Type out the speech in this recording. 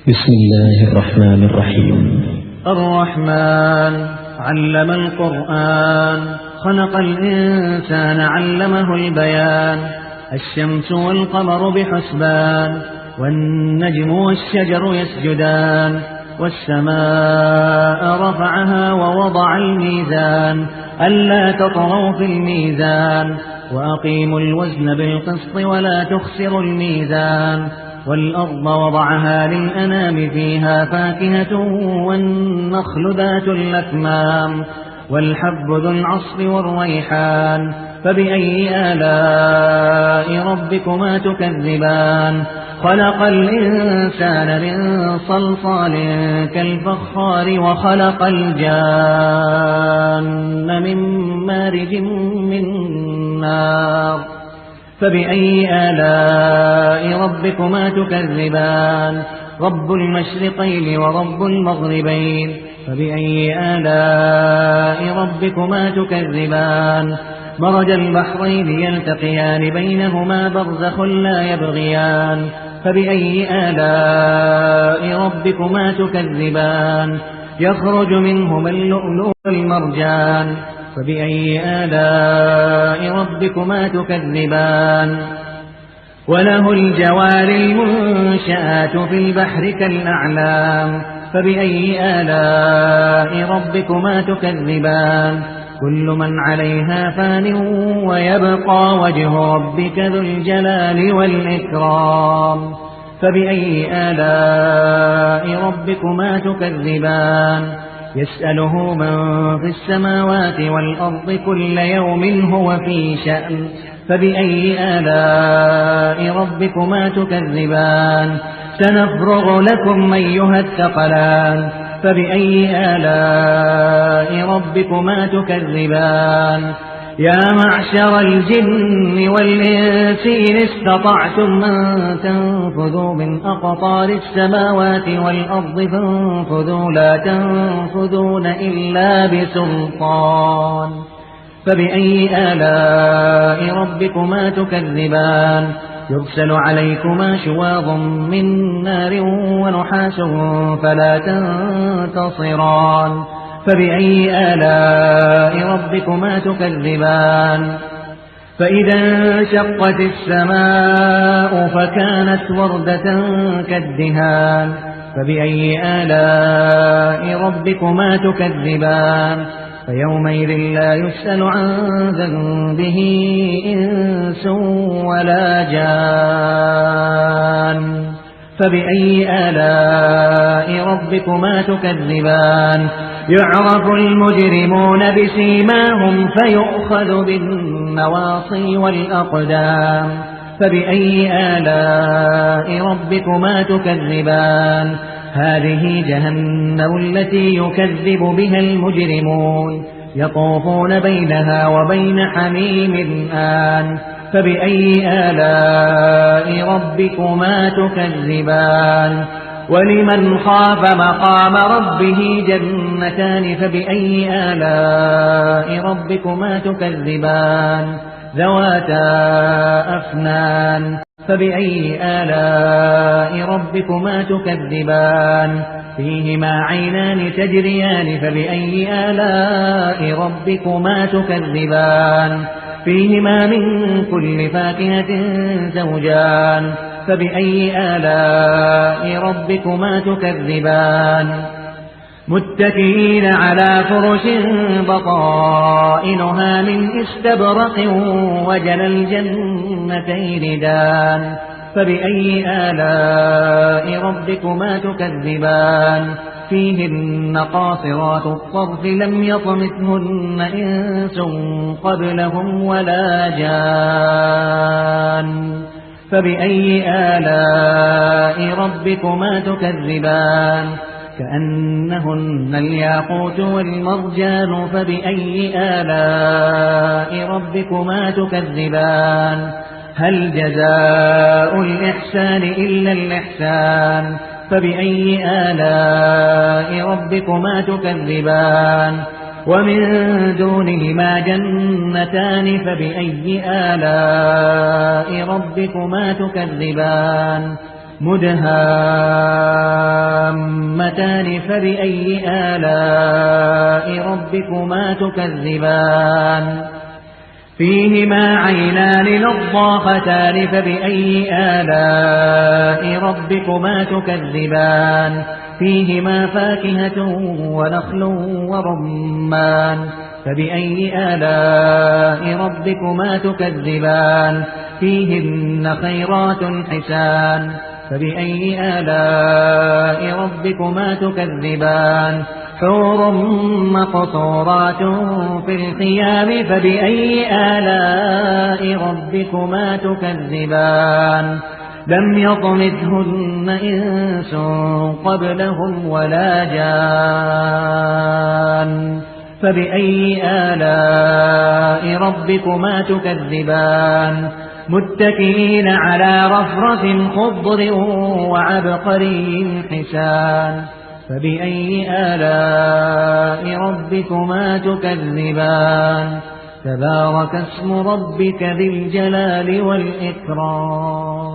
بسم الله الرحمن الرحيم. الرحمن علم القرآن، خلق الإنسان علمه البيان. الشمس والقمر بحسبان، والنجم والشجر يسجدان. والسماء رفعها ووضع الميزان، ألا تطغوا في الميزان. وأقيموا الوزن بالقسط ولا تخسروا الميزان. والأرض وضعها للأنام، فيها فاكهة والنخل ذات الأكمام، والحب ذو العصف والريحان. فبأي آلاء ربكما تكذبان؟ خلق الإنسان من صلصال كالفخار، وخلق الجان من مارج من نار. فبأي آلاء ربكما تكذبان؟ رب المشرقين ورب المغربين. فبأي آلاء ربكما تكذبان؟ مرج البحرين يلتقيان، بينهما برزخ لا يبغيان. فبأي آلاء ربكما تكذبان؟ يخرج منهما اللؤلؤ والمرجان. فبأي آلاء ربكما تكذبان؟ وله الجوار المنشآت في البحر كالأعلام. فبأي آلاء ربكما تكذبان؟ كل من عليها فان، ويبقى وجه ربك ذو الجلال والإكرام. فبأي آلاء ربكما تكذبان؟ يسأله من في السماوات والأرض، كل يوم هو في شأن. فبأي آلاء ربكما تكذبان؟ سنفرغ لكم أيها الثقلان. فبأي آلاء ربكما تكذبان؟ يا معشر الجن والإنس إن استطعتم أن تنفذوا من أقطار السماوات والأرض فانفذوا، لا تنفذون إلا بسلطان. فبأي آلاء ربكما تكذبان؟ يرسل عليكما شواظ من نار ونحاس فلا تنتصران. فبأي آلاء ربكما تكذبان؟ فإذا انشقت السماء فكانت وردة كالدهان. فبأي آلاء ربكما تكذبان؟ فيومئذ لا يسأل عن ذنبه إنس ولا جان. فبأي آلاء ربكما تكذبان؟ يعرف المجرمون بسيماهم، فيؤخذ بالنواصي والأقدام. فبأي آلاء ربكما تكذبان؟ هذه جهنم التي يكذب بها المجرمون، يطوفون بينها وبين حميم آن. فبأي آلاء ربكما تكذبان؟ ولمن خاف مقام ربه جنتان. فبأي آلاء ربكما تكذبان؟ ذواتا أفنان. فبأي آلاء ربكما تكذبان؟ فيهما عينان تجريان. فبأي آلاء ربكما تكذبان؟ فيهما من كل فاكهة زوجان. فبأي آلاء ربكما تكذبان؟ متكئين على فرش بطائنها من استبرق، وجنى الجنتين دان. فبأي آلاء ربكما تكذبان؟ فيهن قاصرات الطرف لم يطمثهن إنس قبلهم ولا جان. فبأي آلاء ربكما تكذبان؟ كأنهن الياقوت والمرجان. فبأي آلاء ربكما تكذبان؟ هل جزاء الإحسان إلا الإحسان؟ فبأي آلاء ربكما تكذبان؟ ومن دونهما جنتان. فبأي آلاء ربكما تكذبان؟ مدهان فبأي آلاء ربكما تكذبان فيهما عينان نضاختان فبأي آلاء ربكما تكذبان فيهما فاكهة ونخل ورمان فبأي آلاء ربكما تكذبان فيهن خيرات حسان فبأي آلاء ربكما تكذبان حور مقصورات في الخيام فبأي آلاء ربكما تكذبان لم يطمثهن إنس قبلهم ولا جان فبأي آلاء ربكما تكذبان متكئين على رفرف خضر وعبقري حسان فبأي آلاء ربكما تكذبان تبارك اسم ربك ذي الجلال والإكرام